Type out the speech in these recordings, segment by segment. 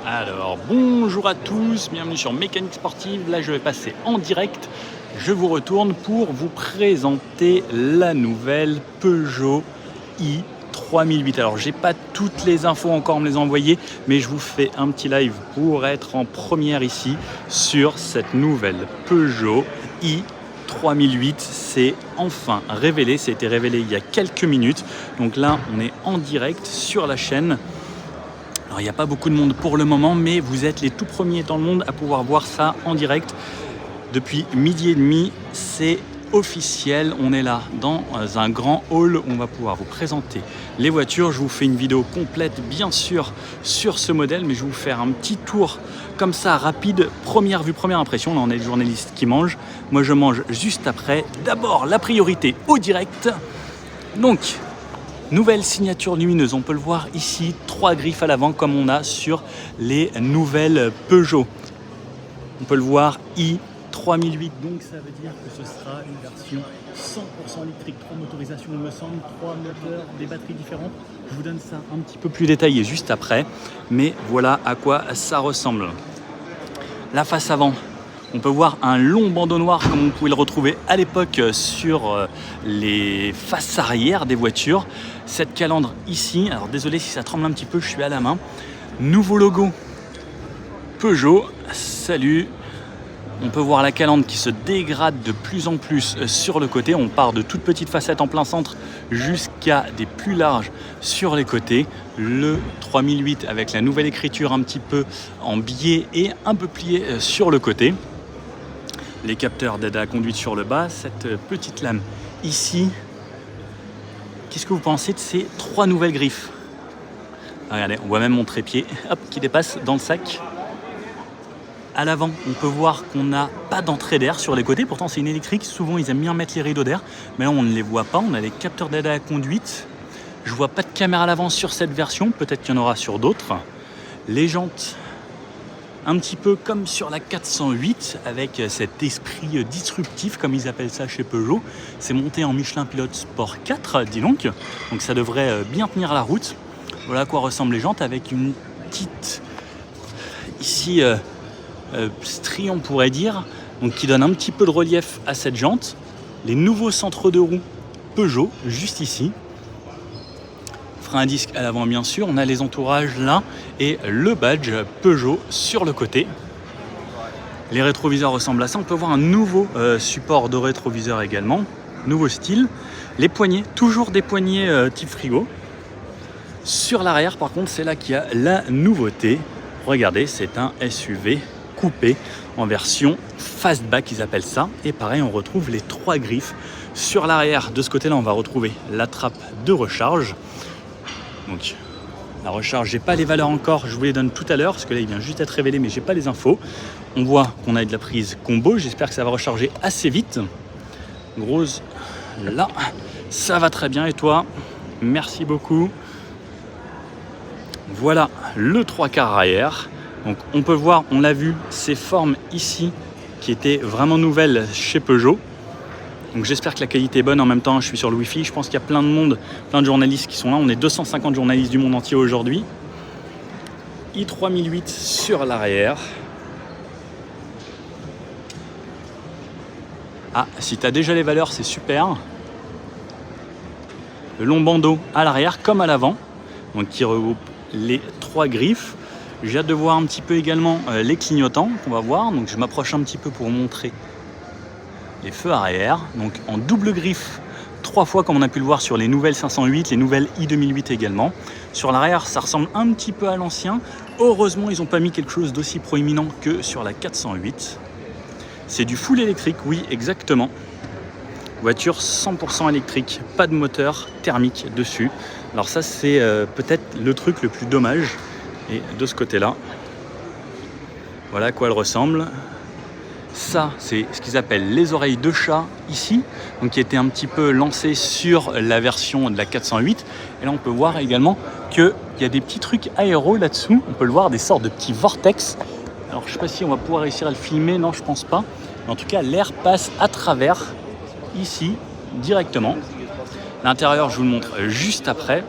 Alors, bonjour à tous, bienvenue sur Mécanique Sportive. Là, je vais passer en direct. Je vous retourne pour vous présenter la nouvelle Peugeot i3008. Alors, j'ai pas toutes les infos encore à me les envoyer, mais je vous fais un petit live pour être en première ici sur cette nouvelle Peugeot i3008. C'est enfin révélé, ça a été révélé il y a quelques minutes. Donc là, on est en direct sur la chaîne. Alors, il n'y a pas beaucoup de monde pour le moment, mais vous êtes les tout premiers dans le monde à pouvoir voir ça en direct. Depuis 12h30, c'est officiel. On est là dans un grand hall où on va pouvoir vous présenter les voitures. Je vous fais une vidéo complète, bien sûr, sur ce modèle, mais je vais vous faire un petit tour comme ça, rapide. Première vue, première impression. Là, on est le journaliste qui mange. Moi, je mange juste après. D'abord, la priorité au direct. Donc, nouvelle signature lumineuse, on peut le voir ici, 3 griffes à l'avant comme on a sur les nouvelles Peugeot. On peut le voir i3008, donc ça veut dire que ce sera une version 100% électrique, 3 motorisations il me semble, 3 moteurs, des batteries différentes. Je vous donne ça un petit peu plus détaillé juste après, mais voilà à quoi ça ressemble. La face avant. On peut voir un long bandeau noir comme vous pouvez le retrouver à l'époque sur les faces arrière des voitures. Cette calandre ici, alors désolé si ça tremble un petit peu, je suis à la main. Nouveau logo Peugeot, salut. On peut voir la calandre qui se dégrade de plus en plus sur le côté. On part de toutes petites facettes en plein centre jusqu'à des plus larges sur les côtés. Le 3008 avec la nouvelle écriture un petit peu en biais et un peu plié sur le côté. Les capteurs d'aide à la conduite sur le bas, cette petite lame ici. Qu'est-ce que vous pensez de ces 3 nouvelles griffes? Regardez, on voit même mon trépied hop, qui dépasse dans le sac. À l'avant, on peut voir qu'on n'a pas d'entrée d'air sur les côtés. Pourtant, c'est une électrique. Souvent, ils aiment bien mettre les rideaux d'air. Mais là, on ne les voit pas. On a les capteurs d'aide à la conduite. Je vois pas de caméra à l'avant sur cette version. Peut-être qu'il y en aura sur d'autres. Les jantes, un petit peu comme sur la 408, avec cet esprit disruptif, comme ils appellent ça chez Peugeot. C'est monté en Michelin Pilote Sport 4, dis donc. Donc ça devrait bien tenir la route. Voilà à quoi ressemblent les jantes, avec une petite, ici, strie, on pourrait dire, donc qui donne un petit peu de relief à cette jante. Les nouveaux centres de roue Peugeot, juste ici. Frein à disque à l'avant bien sûr, on a les entourages là et le badge Peugeot sur le côté. Les rétroviseurs ressemblent à ça, on peut voir un nouveau support de rétroviseur également, nouveau style. Les poignées, toujours des poignées type frigo. Sur l'arrière par contre, c'est là qu'il y a la nouveauté. Regardez, c'est un SUV coupé en version fastback, ils appellent ça. Et pareil, on retrouve les 3 griffes. Sur l'arrière, de ce côté-là, on va retrouver la trappe de recharge. Donc la recharge, j'ai pas les valeurs encore, je vous les donne tout à l'heure parce que là il vient juste d'être révélé mais j'ai pas les infos. On voit qu'on a de la prise combo, j'espère que ça va recharger assez vite. Grosse là, ça va très bien et toi? Merci beaucoup. Voilà le 3/4 arrière. Donc on peut voir, on l'a vu, ces formes ici qui étaient vraiment nouvelles chez Peugeot. Donc j'espère que la qualité est bonne. En même temps, je suis sur le Wi-Fi. Je pense qu'il y a plein de monde, plein de journalistes qui sont là. On est 250 journalistes du monde entier aujourd'hui. i3008 sur l'arrière. Ah, si tu as déjà les valeurs, c'est super. Le long bandeau à l'arrière comme à l'avant. Donc qui regroupe les 3 griffes. J'ai hâte de voir un petit peu également les clignotants qu'on va voir. Donc je m'approche un petit peu pour montrer les feux arrière, donc en double griffe 3 fois comme on a pu le voir sur les nouvelles 508, les nouvelles i2008 également. Sur l'arrière, ça ressemble un petit peu à l'ancien. Heureusement, ils n'ont pas mis quelque chose d'aussi proéminent que sur la 408. C'est du full électrique, oui, exactement. Voiture 100% électrique, pas de moteur thermique dessus. Alors ça, c'est peut-être le truc le plus dommage. Et de ce côté-là, voilà à quoi elle ressemble. Ça, c'est ce qu'ils appellent les oreilles de chat ici, donc qui était un petit peu lancé sur la version de la 408. Et là, on peut voir également qu'il y a des petits trucs aéros là-dessous. On peut le voir, des sortes de petits vortex. Alors, je ne sais pas si on va pouvoir réussir à le filmer. Non, je pense pas. Mais en tout cas, l'air passe à travers ici directement. L'intérieur, je vous le montre juste après.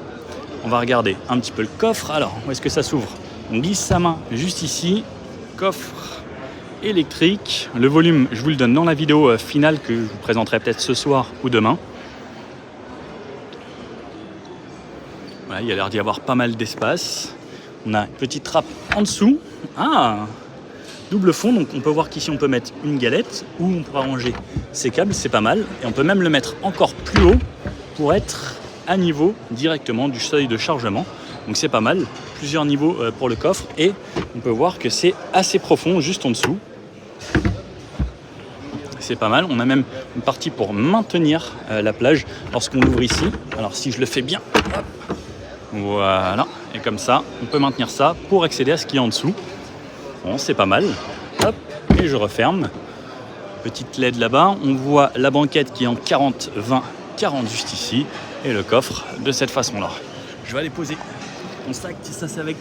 On va regarder un petit peu le coffre. Alors, où est-ce que ça s'ouvre? On glisse sa main juste ici. Coffre électrique. Le volume, je vous le donne dans la vidéo finale que je vous présenterai peut-être ce soir ou demain. Voilà, il y a l'air d'y avoir pas mal d'espace. On a une petite trappe en dessous. Ah, double fond, donc on peut voir qu'ici on peut mettre une galette ou on pourra ranger ses câbles, c'est pas mal. Et on peut même le mettre encore plus haut pour être à niveau directement du seuil de chargement. Donc c'est pas mal, plusieurs niveaux pour le coffre et on peut voir que c'est assez profond juste en dessous. C'est pas mal, on a même une partie pour maintenir la plage lorsqu'on l'ouvre ici. Alors si je le fais bien, hop, voilà, et comme ça, on peut maintenir ça pour accéder à ce qu'il y a en dessous. Bon, c'est pas mal, hop, et je referme. Petite LED là-bas, on voit la banquette qui est en 40, 20, 40 juste ici et le coffre de cette façon-là. Je vais aller poser mon sac, ça c'est avec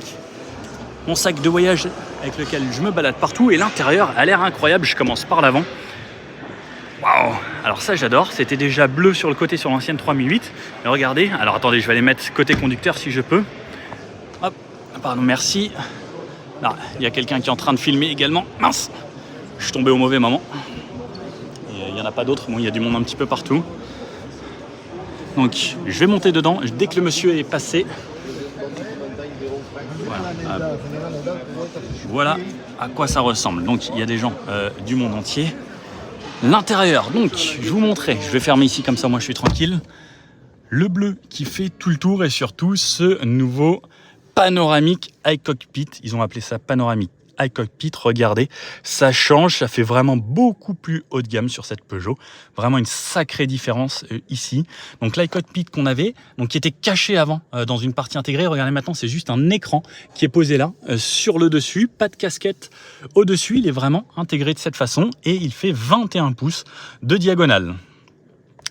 mon sac de voyage avec lequel je me balade partout et l'intérieur a l'air incroyable. Je commence par l'avant. Waouh! Alors ça j'adore, c'était déjà bleu sur le côté sur l'ancienne 3008. Mais regardez, alors attendez, je vais aller mettre côté conducteur si je peux. Hop, pardon, merci. Là, il y a quelqu'un qui est en train de filmer également. Mince! Je suis tombé au mauvais moment. Il n'y en a pas d'autres, bon il y a du monde un petit peu partout. Donc je vais monter dedans dès que le monsieur est passé. Voilà à quoi ça ressemble. Donc il y a des gens du monde entier. L'intérieur, donc je vous montrerai. Je vais fermer ici comme ça, moi je suis tranquille. Le bleu qui fait tout le tour et surtout ce nouveau panoramique iCockpit. Ils ont appelé ça panoramique iCockpit. Regardez, ça change, ça fait vraiment beaucoup plus haut de gamme sur cette Peugeot. Vraiment une sacrée différence ici. Donc l'iCockpit qu'on avait, donc qui était caché avant dans une partie intégrée. Regardez maintenant, c'est juste un écran qui est posé là sur le dessus. Pas de casquette au-dessus, il est vraiment intégré de cette façon et il fait 21 pouces de diagonale.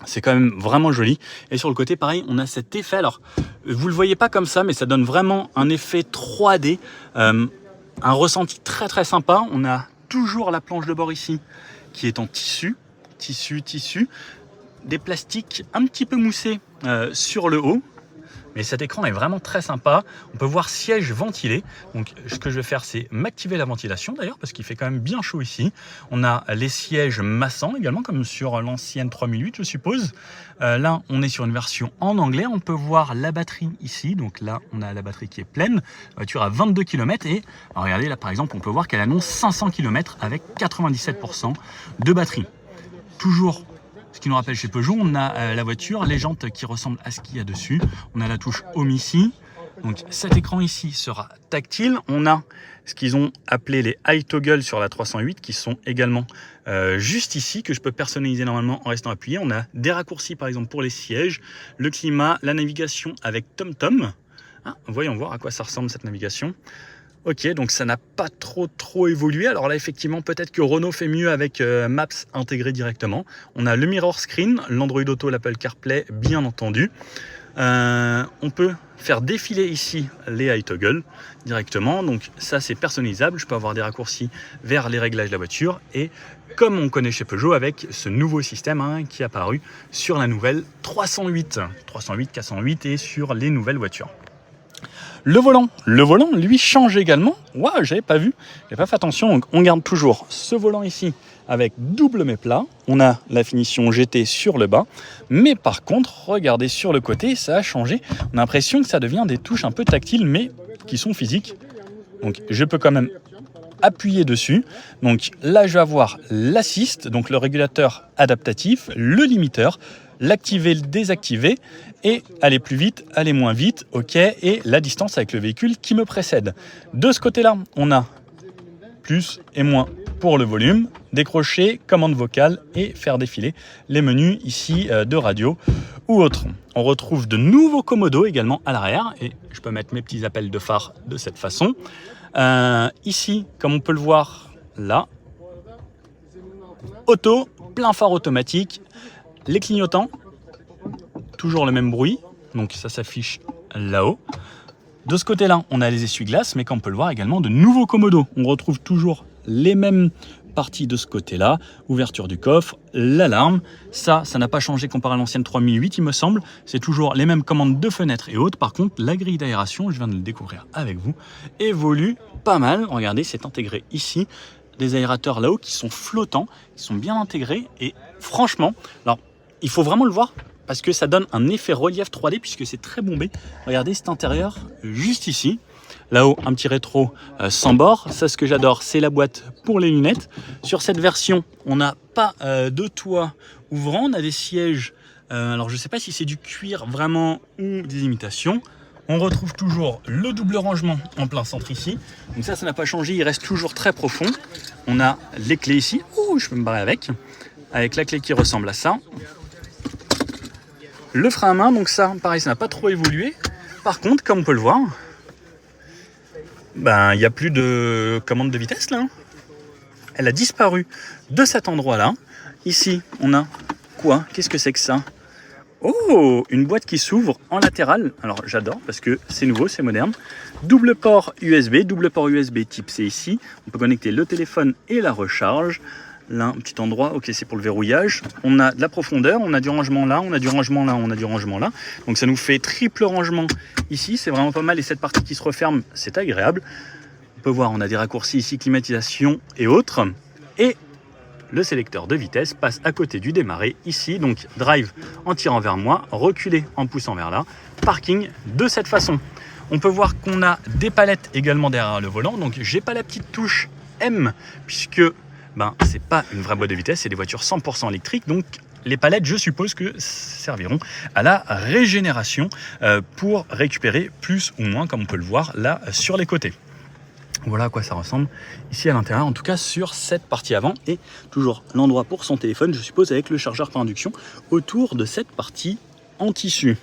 C'est quand même vraiment joli. Et sur le côté, pareil, on a cet effet. Alors, vous le voyez pas comme ça, mais ça donne vraiment un effet 3D. Un ressenti très très sympa. On a toujours la planche de bord ici qui est en tissu. Des plastiques un petit peu moussés sur le haut. Mais cet écran est vraiment très sympa. On peut voir siège ventilé. Donc ce que je vais faire, c'est m'activer la ventilation d'ailleurs, parce qu'il fait quand même bien chaud ici. On a les sièges massants également, comme sur l'ancienne 3008, je suppose. Là, on est sur une version en anglais. On peut voir la batterie ici. Donc là, on a la batterie qui est pleine. La voiture a 22 km. Et regardez, là par exemple, on peut voir qu'elle annonce 500 km avec 97% de batterie. Toujours. Ce qui nous rappelle chez Peugeot, on a la voiture, les jantes qui ressemblent à ce qu'il y a dessus. On a la touche Home ici. Donc cet écran ici sera tactile. On a ce qu'ils ont appelé les iToggle sur la 308 qui sont également juste ici, que je peux personnaliser normalement en restant appuyé. On a des raccourcis par exemple pour les sièges, le climat, la navigation avec TomTom. Voyons voir à quoi ça ressemble cette navigation. Ok, donc ça n'a pas trop évolué. Alors là, effectivement, peut-être que Renault fait mieux avec Maps intégré directement. On a le Mirror Screen, l'Android Auto, l'Apple CarPlay, bien entendu. On peut faire défiler ici les iToggle directement. Donc ça, c'est personnalisable. Je peux avoir des raccourcis vers les réglages de la voiture. Et comme on connaît chez Peugeot, avec ce nouveau système qui est apparu sur la nouvelle 308, 408 et sur les nouvelles voitures. Le volant, lui, change également. Waouh, j'avais pas vu, j'ai pas fait attention. Donc, on garde toujours ce volant ici avec double méplat. On a la finition GT sur le bas. Mais par contre, regardez sur le côté, ça a changé. On a l'impression que ça devient des touches un peu tactiles, mais qui sont physiques. Donc, je peux quand même appuyer dessus. Donc là, je vais avoir l'assist, donc le régulateur adaptatif, le limiteur, l'activer, le désactiver et aller plus vite, aller moins vite, ok, et la distance avec le véhicule qui me précède. De ce côté-là, on a plus et moins pour le volume, décrocher, commande vocale et faire défiler les menus ici de radio ou autre. On retrouve de nouveaux commodos également à l'arrière et je peux mettre mes petits appels de phare de cette façon. Ici, comme on peut le voir là, auto, plein phare automatique, les clignotants, toujours le même bruit, donc ça s'affiche là-haut. De ce côté-là, on a les essuie-glaces, mais comme on peut le voir également, de nouveaux commodos. On retrouve toujours les mêmes partie de ce côté-là, ouverture du coffre, l'alarme. Ça n'a pas changé comparé à l'ancienne 3008, il me semble. C'est toujours les mêmes commandes de fenêtres et autres. Par contre, la grille d'aération, je viens de le découvrir avec vous, évolue pas mal. Regardez, c'est intégré ici. Des aérateurs là-haut qui sont flottants, qui sont bien intégrés. Et franchement, alors, il faut vraiment le voir parce que ça donne un effet relief 3D puisque c'est très bombé. Regardez cet intérieur juste ici. Là-haut, un petit rétro sans bord. Ça, ce que j'adore, c'est la boîte pour les lunettes. Sur cette version, on n'a pas de toit ouvrant. On a des sièges. Alors, je ne sais pas si c'est du cuir vraiment ou des imitations. On retrouve toujours le double rangement en plein centre ici. Donc ça n'a pas changé. Il reste toujours très profond. On a les clés ici. Ouh, je peux me barrer avec. Avec la clé qui ressemble à ça. Le frein à main, donc ça, pareil, ça n'a pas trop évolué. Par contre, comme on peut le voir, il n'y a plus de commande de vitesse là. Elle a disparu de cet endroit-là. Ici, on a quoi? Qu'est-ce que c'est que ça? Oh, une boîte qui s'ouvre en latéral. Alors, j'adore parce que c'est nouveau, c'est moderne. Double port USB type C ici. On peut connecter le téléphone et la recharge. Là, un petit endroit, ok, c'est pour le verrouillage. On a de la profondeur, on a du rangement là, on a du rangement là, on a du rangement là. Donc ça nous fait triple rangement ici, c'est vraiment pas mal. Et cette partie qui se referme, c'est agréable. On peut voir, on a des raccourcis ici, climatisation et autres. Et le sélecteur de vitesse passe à côté du démarrer ici. Donc drive en tirant vers moi, reculer en poussant vers là, parking de cette façon. On peut voir qu'on a des palettes également derrière le volant. Donc j'ai pas la petite touche M puisque c'est pas une vraie boîte de vitesse, c'est des voitures 100% électriques, donc les palettes, je suppose que serviront à la régénération pour récupérer plus ou moins, comme on peut le voir là sur les côtés. Voilà à quoi ça ressemble ici à l'intérieur, en tout cas sur cette partie avant, et toujours l'endroit pour son téléphone, je suppose, avec le chargeur par induction autour de cette partie en tissu.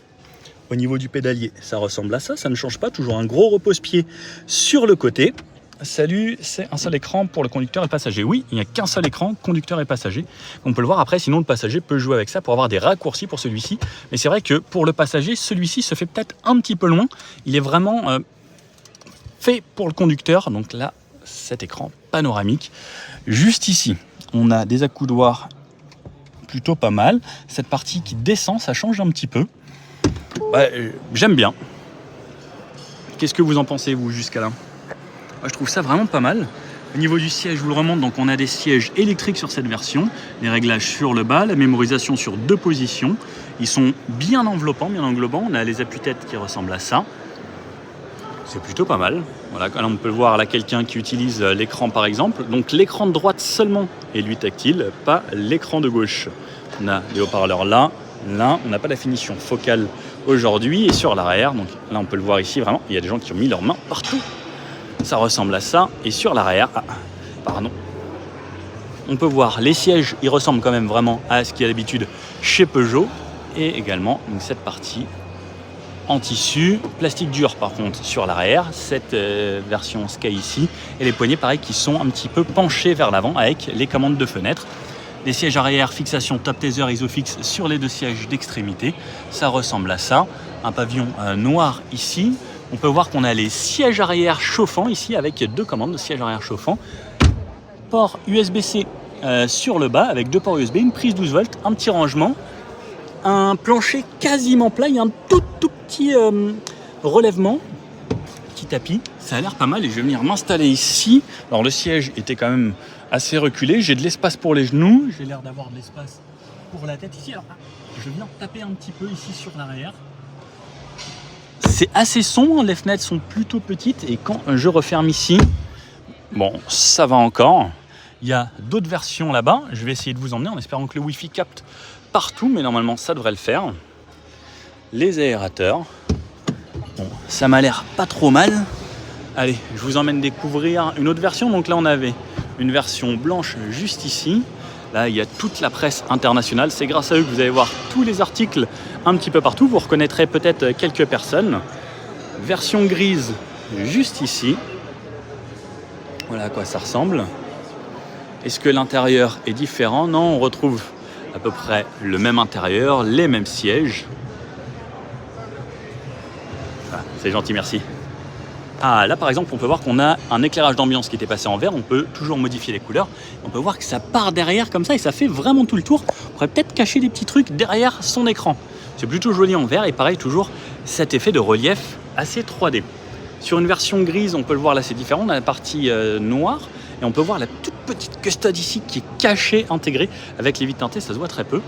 Au niveau du pédalier, ça ressemble à ça, ça ne change pas, toujours un gros repose-pied sur le côté. Salut, c'est un seul écran pour le conducteur et le passager. Oui, il n'y a qu'un seul écran, conducteur et passager. On peut le voir après, sinon le passager peut jouer avec ça pour avoir des raccourcis pour celui-ci. Mais c'est vrai que pour le passager, celui-ci se fait peut-être un petit peu loin. Il est vraiment fait pour le conducteur. Donc là, cet écran panoramique. Juste ici, on a des accoudoirs plutôt pas mal. Cette partie qui descend, ça change un petit peu. J'aime bien. Qu'est-ce que vous en pensez, vous, jusqu'à là ? Je trouve ça vraiment pas mal. Au niveau du siège, je vous le remonte, donc on a des sièges électriques sur cette version, les réglages sur le bas, la mémorisation sur 2 positions. Ils sont bien enveloppants, bien englobants. On a les appuis-têtes qui ressemblent à ça. C'est plutôt pas mal. Voilà, là on peut le voir, là quelqu'un qui utilise l'écran par exemple. Donc l'écran de droite seulement est lui tactile, pas l'écran de gauche. On a les haut-parleurs là, on n'a pas la finition focale aujourd'hui. Et sur l'arrière, donc là on peut le voir ici vraiment, il y a des gens qui ont mis leurs mains partout. Ça ressemble à ça. Et sur l'arrière, on peut voir les sièges, ils ressemblent quand même vraiment à ce qu'il y a d'habitude chez Peugeot. Et également donc cette partie en tissu, plastique dur par contre sur l'arrière, cette version Sky ici. Et les poignées pareil qui sont un petit peu penchées vers l'avant avec les commandes de fenêtre. Les sièges arrière, fixation top taser isofix sur les 2 sièges d'extrémité. Ça ressemble à ça. Un pavillon noir ici. On peut voir qu'on a les sièges arrière chauffants ici avec 2 commandes de sièges arrière chauffants. Port USB-C sur le bas avec 2 ports USB, une prise 12 volts, un petit rangement, un plancher quasiment plat, il y a un tout petit relèvement, petit tapis. Ça a l'air pas mal et je vais venir m'installer ici. Alors le siège était quand même assez reculé, j'ai de l'espace pour les genoux, j'ai l'air d'avoir de l'espace pour la tête ici. Alors je viens taper un petit peu ici sur l'arrière. C'est assez sombre, les fenêtres sont plutôt petites et quand je referme ici, ça va encore. Il y a d'autres versions là-bas, je vais essayer de vous emmener en espérant que le Wi-Fi capte partout, mais normalement ça devrait le faire. Les aérateurs, ça m'a l'air pas trop mal. Allez, je vous emmène découvrir une autre version. Donc là on avait une version blanche juste ici. Là, il y a toute la presse internationale. C'est grâce à eux que vous allez voir tous les articles un petit peu partout. Vous reconnaîtrez peut-être quelques personnes. Version grise, juste ici. Voilà à quoi ça ressemble. Est-ce que l'intérieur est différent? Non, on retrouve à peu près le même intérieur, les mêmes sièges. Ah, c'est gentil, merci. Ah, là par exemple, on peut voir qu'on a un éclairage d'ambiance qui était passé en vert. On peut toujours modifier les couleurs. On peut voir que ça part derrière comme ça et ça fait vraiment tout le tour. On pourrait peut-être cacher des petits trucs derrière son écran. C'est plutôt joli en vert et pareil, toujours cet effet de relief assez 3D. Sur une version grise, on peut le voir là, c'est différent. On a la partie noire et on peut voir la toute petite custode ici qui est cachée, intégrée avec les vitres teintées. Ça se voit très peu.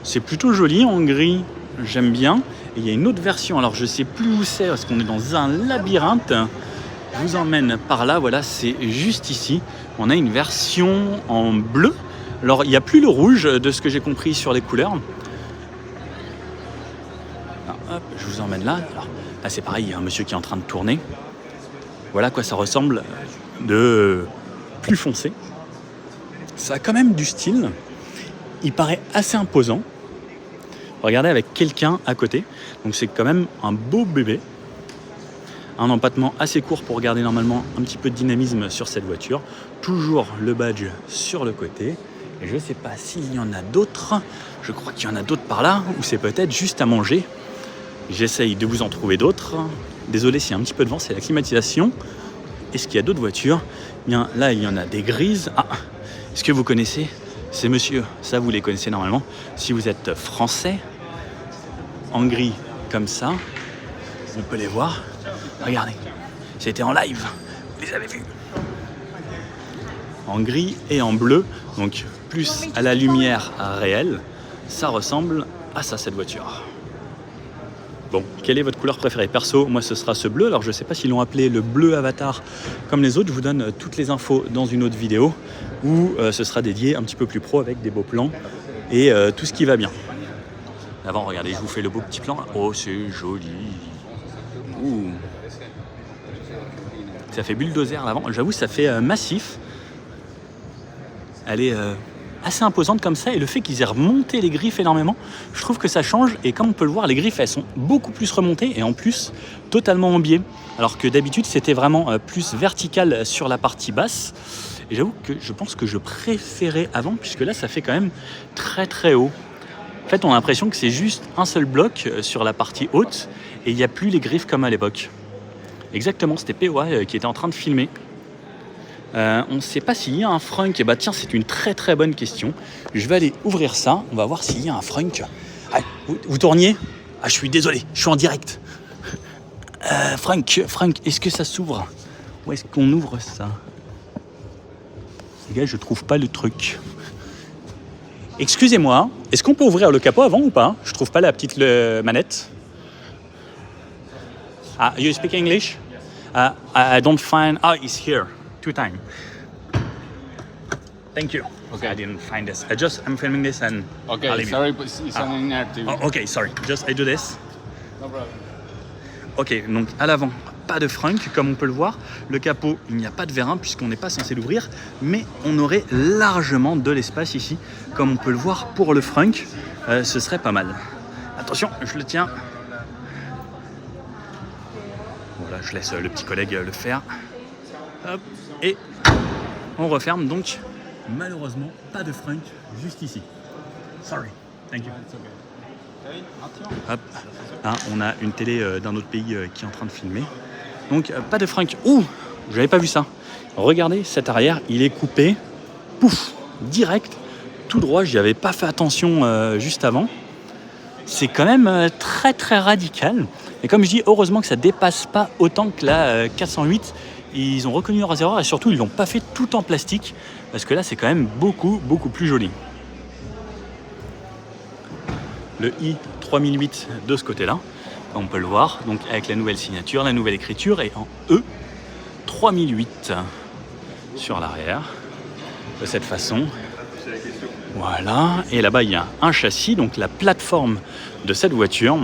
C'est plutôt joli en gris, j'aime bien. Et il y a une autre version, alors je sais plus où c'est parce qu'on est dans un labyrinthe. Je vous emmène par là, voilà, c'est juste ici. On a une version en bleu. Alors il n'y a plus le rouge de ce que j'ai compris sur les couleurs. Alors, hop, je vous emmène là. Alors, là c'est pareil, il y a un monsieur qui est en train de tourner. Voilà à quoi ça ressemble de plus foncé. Ça a quand même du style. Il paraît assez imposant. Regardez avec quelqu'un à côté. Donc c'est quand même un beau bébé. Un empattement assez court pour garder normalement un petit peu de dynamisme sur cette voiture. Toujours le badge sur le côté. Et je ne sais pas s'il y en a d'autres. Je crois qu'il y en a d'autres par là. Ou c'est peut-être juste à manger. J'essaye de vous en trouver d'autres. Désolé s'il y a un petit peu de vent, c'est la climatisation. Est-ce qu'il y a d'autres voitures? Bien, là, il y en a des grises. Ah, est-ce que vous connaissez ces messieurs? Ça, vous les connaissez normalement. Si vous êtes français, en gris comme ça, on peut les voir. Regardez, c'était en live, vous les avez vus. En gris et en bleu, donc plus à la lumière réelle, ça ressemble à ça, cette voiture. Bon, quelle est votre couleur préférée? Perso, moi ce sera ce bleu. Alors je ne sais pas s'ils l'ont appelé le bleu avatar comme les autres. Je vous donne toutes les infos dans une autre vidéo où ce sera dédié un petit peu plus pro avec des beaux plans et tout ce qui va bien. Avant, regardez, je vous fais le beau petit plan. Oh, c'est joli. Ouh. Ça fait bulldozer à l'avant. J'avoue, ça fait massif. Elle est assez imposante comme ça. Et le fait qu'ils aient remonté les griffes énormément, je trouve que ça change. Et comme on peut le voir, les griffes, elles sont beaucoup plus remontées et en plus totalement en biais. Alors que d'habitude, c'était vraiment plus vertical sur la partie basse. Et j'avoue que je pense que je préférais avant, puisque là, ça fait quand même très très haut. En fait, on a l'impression que c'est juste un seul bloc sur la partie haute et il n'y a plus les griffes comme à l'époque. Exactement, c'était POA qui était en train de filmer. On ne sait pas s'il y a un frunk. Et bah tiens, c'est une très très bonne question. Je vais aller ouvrir ça. On va voir s'il y a un frunk. Ah, vous tourniez? Ah, je suis désolé, je suis en direct. Frank, est-ce que ça s'ouvre? Où est-ce qu'on ouvre ça? Les gars, je trouve pas le truc. Excusez-moi, est-ce qu'on peut ouvrir le capot avant ou pas? Je trouve pas la petite manette. You speak English? I don't find... Ah, it's here. 2 times. Thank you. Okay. I didn't find this. I'm filming this and... Okay, sorry, but it's an inactive. Oh, okay, sorry. I do this. No problem. Ok, donc à l'avant, pas de frunk comme on peut le voir. Le capot, il n'y a pas de vérin puisqu'on n'est pas censé l'ouvrir, mais on aurait largement de l'espace ici, comme on peut le voir pour le frunk. Ce serait pas mal. Attention, je le tiens. Voilà, je laisse le petit collègue le faire. Hop, et on referme donc. Malheureusement, pas de frunk juste ici. Sorry, thank you. Hop. Là, on a une télé d'un autre pays qui est en train de filmer. Donc, pas de frunk. Ouh, je n'avais pas vu ça. Regardez, cet arrière, il est coupé. Pouf, direct, tout droit. J'y avais pas fait attention juste avant. C'est quand même très, très radical. Et comme je dis, heureusement que ça dépasse pas autant que la 408. Ils ont reconnu leurs erreurs et surtout, ils l'ont pas fait tout en plastique. Parce que là, c'est quand même beaucoup, beaucoup plus joli. Le i3008 de ce côté-là, on peut le voir, donc avec la nouvelle signature, la nouvelle écriture et en E3008 sur l'arrière, de cette façon. Voilà, et là-bas il y a un châssis, donc la plateforme de cette voiture.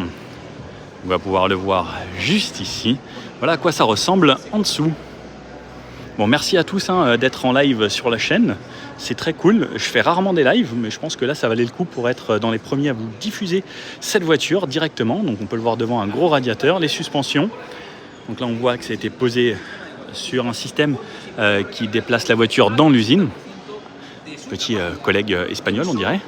On va pouvoir le voir juste ici. Voilà à quoi ça ressemble en dessous. Bon, merci à tous d'être en live sur la chaîne. C'est très cool. Je fais rarement des lives, mais je pense que là, ça valait le coup pour être dans les premiers à vous diffuser cette voiture directement. Donc, on peut le voir devant un gros radiateur, les suspensions. Donc là, on voit que ça a été posé sur un système qui déplace la voiture dans l'usine. Petit collègue espagnol, on dirait.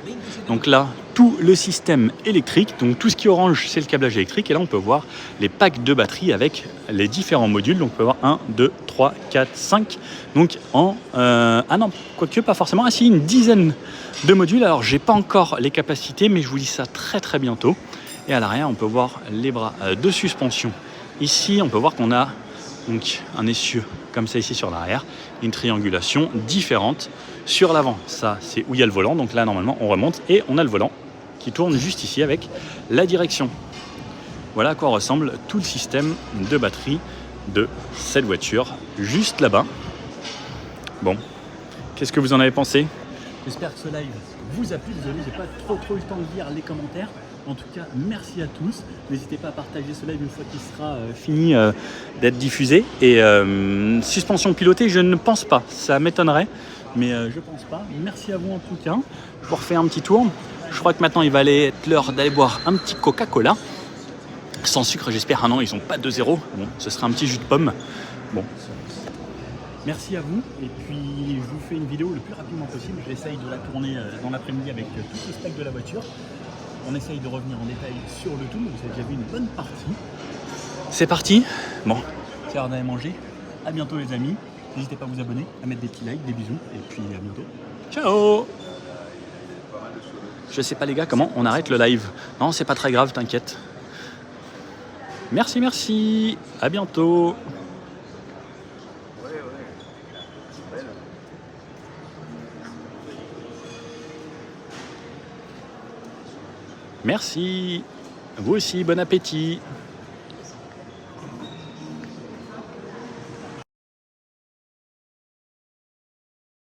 Donc là, tout le système électrique. Donc tout ce qui est orange, c'est le câblage électrique. Et là, on peut voir les packs de batterie avec les différents modules. Donc on peut voir 1, 2, 3, 4, 5. Donc ah non, quoique pas forcément. Ah si, une dizaine de modules. Alors j'ai pas encore les capacités, mais je vous dis ça très très bientôt. Et à l'arrière, on peut voir les bras de suspension. Ici, on peut voir qu'on a donc un essieu comme ça ici sur l'arrière, une triangulation différente sur l'avant. Ça, c'est où il y a le volant. Donc là, normalement, on remonte et on a le volant qui tourne juste ici avec la direction. Voilà à quoi ressemble tout le système de batterie de cette voiture, juste là-bas. Bon, qu'est-ce que vous en avez pensé? J'espère que ce live vous a plu. Désolé, j'ai pas trop eu le temps de lire les commentaires. En tout cas, merci à tous. N'hésitez pas à partager ce live une fois qu'il sera fini d'être diffusé. Et suspension pilotée, je ne pense pas. Ça m'étonnerait, mais je pense pas. Merci à vous en tout cas. Je vous refais un petit tour. Je crois que maintenant, il va aller être l'heure d'aller boire un petit Coca-Cola. Sans sucre, j'espère. Ah non, ils n'ont pas de 2-0. Bon, ce sera un petit jus de pomme. Bon. Merci à vous. Et puis, je vous fais une vidéo le plus rapidement possible. J'essaye de la tourner dans l'après-midi avec tout le spec de la voiture. On essaye de revenir en détail sur le tout, mais vous avez déjà vu une bonne partie. C'est parti. Bon, c'est l'heure d'aller manger. À bientôt les amis. N'hésitez pas à vous abonner, à mettre des petits likes, des bisous, et puis à bientôt. Ciao. Je sais pas les gars comment on arrête le live. Non, c'est pas très grave, t'inquiète. Merci. À bientôt. Merci. Vous aussi, bon appétit.